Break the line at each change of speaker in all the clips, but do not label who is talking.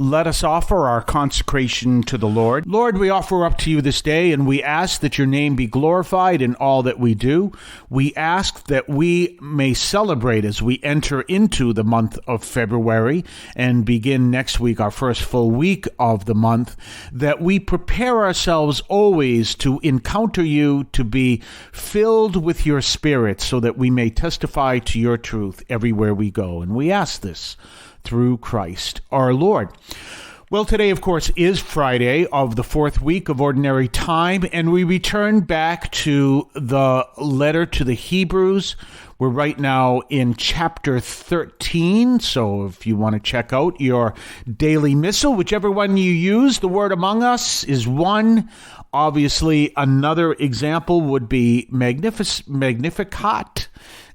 Let us offer our consecration to the Lord. Lord, we offer up to you this day, and we ask that your name be glorified in all that we do. We ask that we may celebrate as we enter into the month of February and begin next week, our first full week of the month, that we prepare ourselves always to encounter you, to be filled with your Spirit, so that we may testify to your truth everywhere we go. And we ask this through Christ our Lord. Well, today, of course, is Friday of the fourth week of Ordinary Time, and we return back to the letter to the Hebrews. We're right now in chapter 13, so if you want to check out your daily missal, whichever one you use, the word among us is one. Obviously, another example would be Magnificat.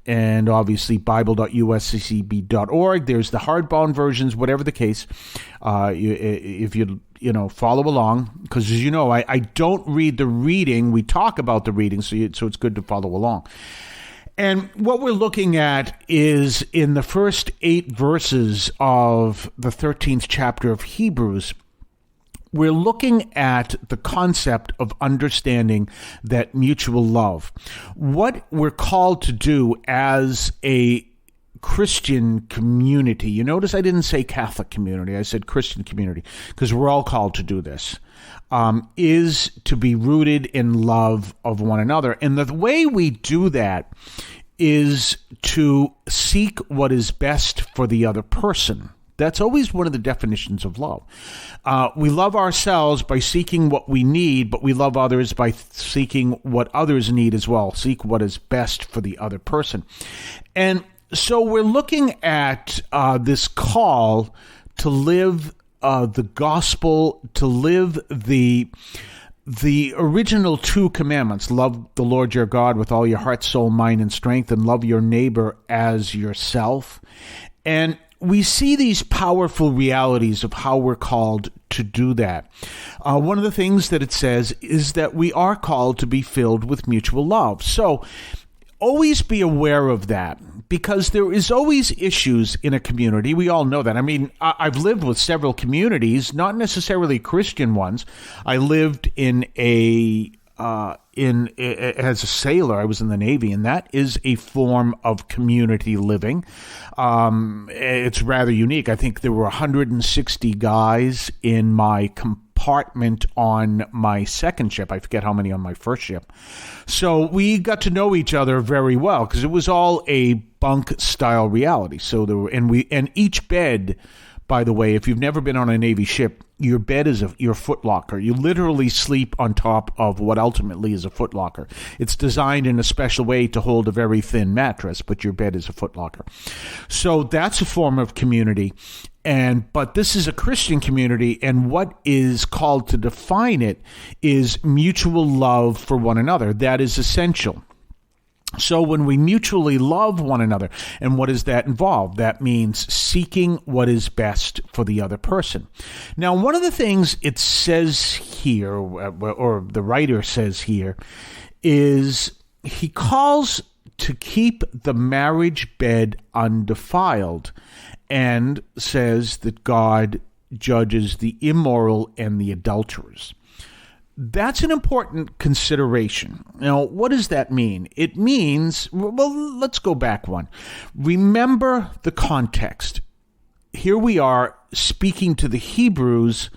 And obviously, bible.usccb.org. There's the hardbound versions, whatever the case. If you follow along, because as you know, I don't read the reading. We talk about the reading, so it's good to follow along. And what we're looking at is in the first 8 verses of the 13th chapter of Hebrews, we're looking at the concept of understanding that mutual love. What we're called to do as a Christian community. You notice I didn't say Catholic community. I said Christian community because we're all called to do this, is to be rooted in love of one another. And the way we do that is to seek what is best for the other person. That's always one of the definitions of love. We love ourselves by seeking what we need, but we love others by seeking what others need as well. Seek what is best for the other person. And so we're looking at this call to live the gospel, to live the original 2 commandments. Love the Lord your God with all your heart, soul, mind, and strength, and love your neighbor as yourself. And we see these powerful realities of how we're called to do that. One of the things that it says is that we are called to be filled with mutual love. So always be aware of that, because there is always issues in a community. We all know that. I mean, I've lived with several communities, not necessarily Christian ones. I lived as a sailor. I was in the Navy, and that is a form of community living. It's rather unique. I think there were 160 guys in my compartment on my second ship. I forget how many on my first ship. So we got to know each other very well because it was all a bunk style reality. So there were, and each bed, by the way, if you've never been on a Navy ship, your bed is your footlocker. You literally sleep on top of what ultimately is a footlocker. It's designed in a special way to hold a very thin mattress, but your bed is a footlocker. So that's a form of community. But this is a Christian community, and what is called to define it is mutual love for one another. That is essential. So when we mutually love one another, and what does that involve? That means seeking what is best for the other person. Now, one of the things it says here, or the writer says here, is he calls to keep the marriage bed undefiled, and says that God judges the immoral and the adulterers. That's an important consideration. Now, what does that mean? It means, well, let's go back one. Remember the context. Here we are speaking to the Hebrews,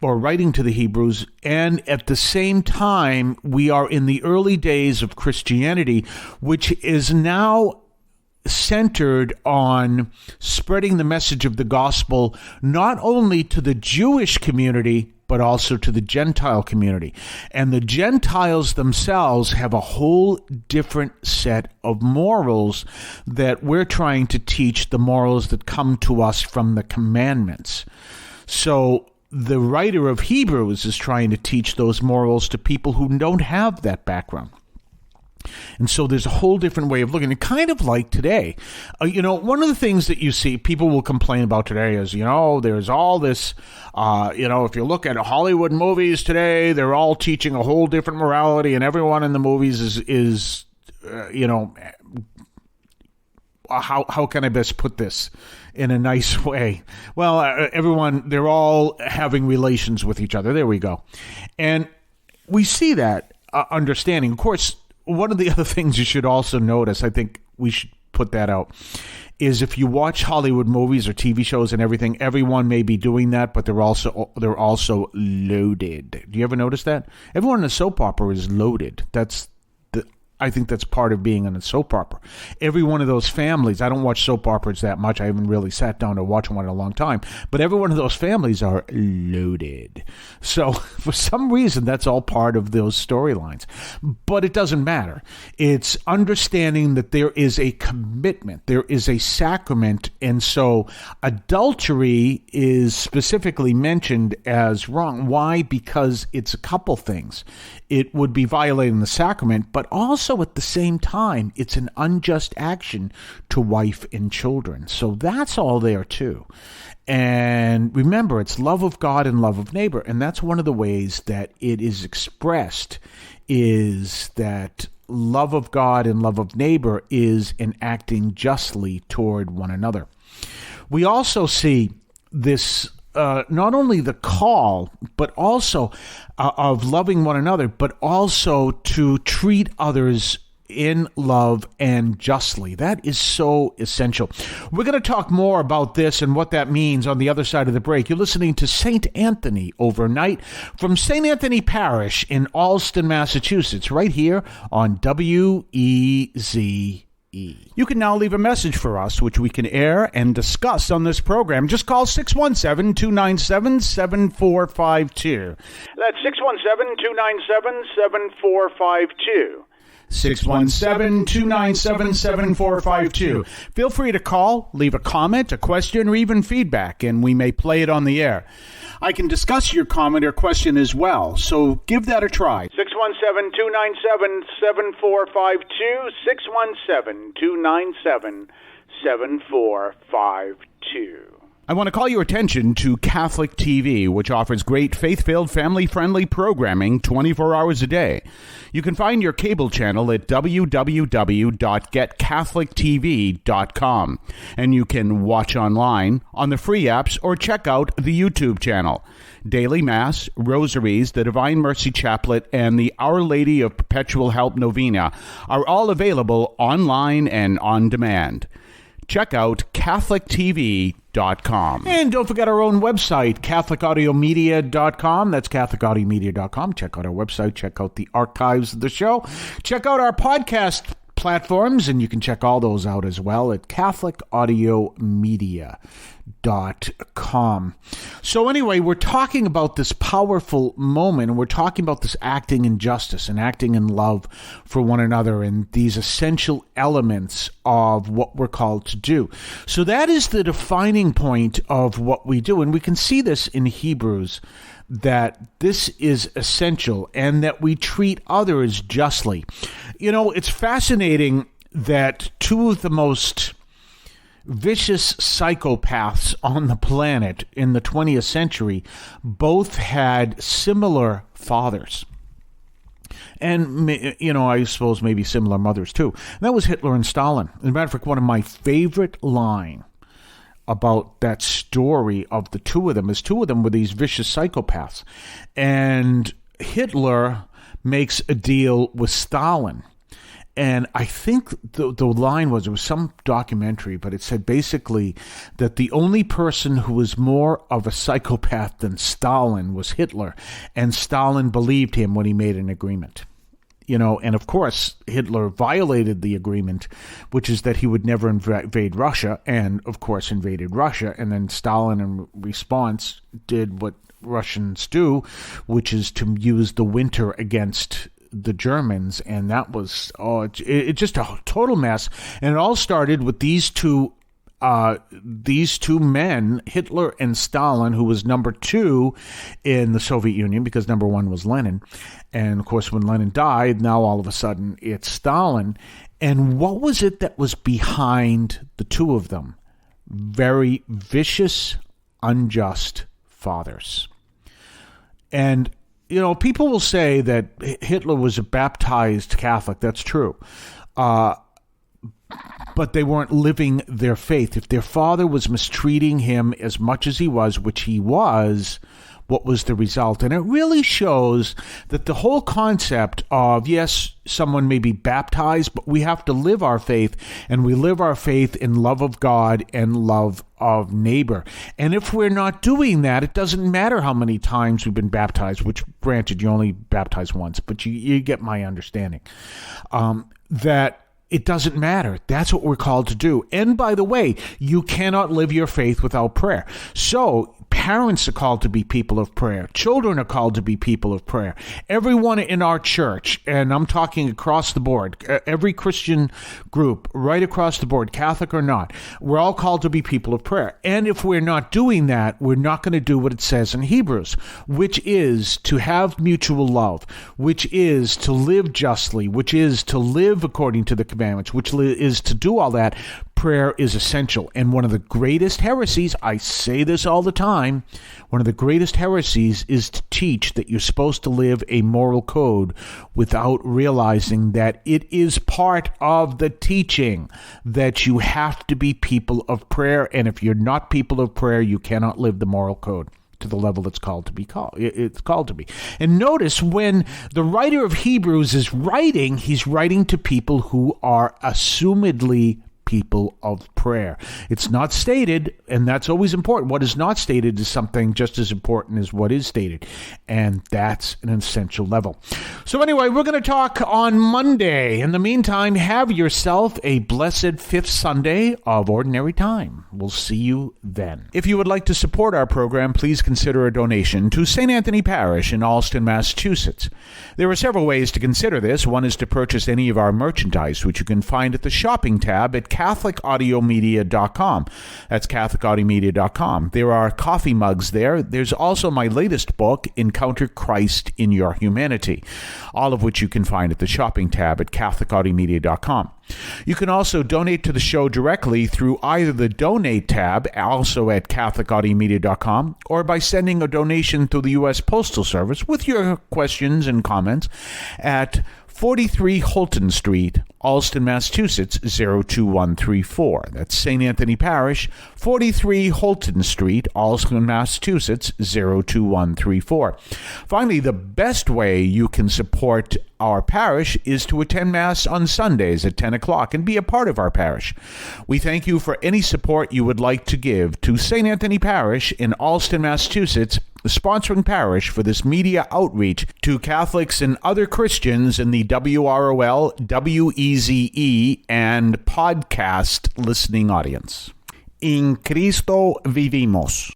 or writing to the Hebrews, and at the same time, we are in the early days of Christianity, which is now centered on spreading the message of the gospel not only to the Jewish community, but also to the Gentile community. And the Gentiles themselves have a whole different set of morals that we're trying to teach, the morals that come to us from the commandments. So the writer of Hebrews is trying to teach those morals to people who don't have that background. And so there's a whole different way of looking at it, kind of like today. One of the things that you see people will complain about today is, there's all this, if you look at Hollywood movies today, they're all teaching a whole different morality, and everyone in the movies is how can I best put this? in a nice way. Well, everyone, they're all having relations with each other. There we go. And we see that understanding. Of course, one of the other things you should also notice, I think we should put that out, is if you watch Hollywood movies or TV shows and everything, everyone may be doing that, but they're also loaded. Do you ever notice that? Everyone in a soap opera is loaded. I think that's part of being in a soap opera. Every one of those families, I don't watch soap operas that much. I haven't really sat down to watch one in a long time. But every one of those families are loaded. So for some reason, that's all part of those storylines. But it doesn't matter. It's understanding that there is a commitment. There is a sacrament. And so adultery is specifically mentioned as wrong. Why? Because it's a couple things. It would be violating the sacrament, but also at the same time, it's an unjust action to wife and children. So that's all there too. And remember, it's love of God and love of neighbor. And that's one of the ways that it is expressed, is that love of God and love of neighbor is in acting justly toward one another. We also see this not only the call, but also of loving one another, but also to treat others in love and justly. That is so essential. We're going to talk more about this and what that means on the other side of the break. You're listening to St. Anthony Overnight from St. Anthony Parish in Allston, Massachusetts, right here on WEZE. You can now leave a message for us, which we can air and discuss on this program. Just call 617-297-7452. That's 617-297-7452. 617-297-7452. Feel free to call, leave a comment, a question, or even feedback, and we may play it on the air. I can discuss your comment or question as well, so give that a try. 617-297-7452, 617-297-7452. I want to call your attention to Catholic TV, which offers great faith-filled, family-friendly programming 24 hours a day. You can find your cable channel at www.getcatholictv.com, and you can watch online on the free apps or check out the YouTube channel. Daily Mass, Rosaries, the Divine Mercy Chaplet, and the Our Lady of Perpetual Help Novena are all available online and on demand. Check out CatholicTV.com. And don't forget our own website, CatholicAudiomedia.com. That's CatholicAudiomedia.com. Check out our website. Check out the archives of the show. Check out our podcast platforms, and you can check all those out as well at CatholicAudiomedia.com. So anyway, we're talking about this powerful moment, and we're talking about this acting in justice and acting in love for one another and these essential elements of what we're called to do. So that is the defining point of what we do, and we can see this in Hebrews, that this is essential and that we treat others justly. You know, it's fascinating that two of the most vicious psychopaths on the planet in the 20th century both had similar fathers. And, you know, I suppose maybe similar mothers too. And that was Hitler and Stalin. As a matter of fact, one of my favorite lines about that story of the two of them is two of them were these vicious psychopaths. And Hitler makes a deal with Stalin. And I think the line was, it was some documentary, but it said basically that the only person who was more of a psychopath than Stalin was Hitler. And Stalin believed him when he made an agreement. You know, and of course, Hitler violated the agreement, which is that he would never invade Russia, and of course invaded Russia. And then Stalin, in response, did what Russians do, which is to use the winter against the Germans. And that was it's just a total mess. And it all started with these two men, Hitler and Stalin, who was number two in the Soviet Union because number one was Lenin. And of course, when Lenin died, now all of a sudden it's Stalin. And what was it that was behind the two of them? Very vicious, unjust fathers. And, you know, people will say that Hitler was a baptized Catholic. That's true. but they weren't living their faith. If their father was mistreating him as much as he was, which he was, what was the result? And it really shows that the whole concept of, yes, someone may be baptized, but we have to live our faith, and we live our faith in love of God and love of neighbor. And if we're not doing that, it doesn't matter how many times we've been baptized, which granted, you only baptize once, but you get my understanding, that it doesn't matter. That's what we're called to do. And by the way, you cannot live your faith without prayer. So parents are called to be people of prayer. Children are called to be people of prayer. Everyone in our church, and I'm talking across the board, every Christian group, right across the board, Catholic or not, we're all called to be people of prayer. And if we're not doing that, we're not going to do what it says in Hebrews, which is to have mutual love, which is to live justly, which is to live according to the commandments, which is to do all that. Prayer is essential. And one of the greatest heresies, I say this all the time, one of the greatest heresies is to teach that you're supposed to live a moral code without realizing that it is part of the teaching that you have to be people of prayer. And if you're not people of prayer, you cannot live the moral code to the level it's called to be. And notice when the writer of Hebrews is writing, he's writing to people who are assumedly people of prayer. It's not stated, and that's always important. What is not stated is something just as important as what is stated, and that's an essential level. So anyway, we're going to talk on Monday. In the meantime, have yourself a blessed fifth Sunday of ordinary time. We'll see you then. If you would like to support our program, please consider a donation to St. Anthony Parish in Allston, Massachusetts. There are several ways to consider this. One is to purchase any of our merchandise, which you can find at the shopping tab at CatholicAudiomedia.com. That's CatholicAudiomedia.com. There are coffee mugs there. There's also my latest book, Encounter Christ in Your Humanity, all of which you can find at the shopping tab at CatholicAudiomedia.com. You can also donate to the show directly through either the Donate tab, also at CatholicAudiomedia.com, or by sending a donation through the U.S. Postal Service with your questions and comments at 43 Holton Street, Allston, Massachusetts, 02134. That's St. Anthony Parish, 43 Holton Street, Allston, Massachusetts, 02134. Finally, the best way you can support our parish is to attend Mass on Sundays at 10 o'clock and be a part of our parish. We thank you for any support you would like to give to St. Anthony Parish in Allston, Massachusetts, the sponsoring parish for this media outreach to Catholics and other Christians in the WROL, WEZE, and podcast listening audience. In Cristo vivimos.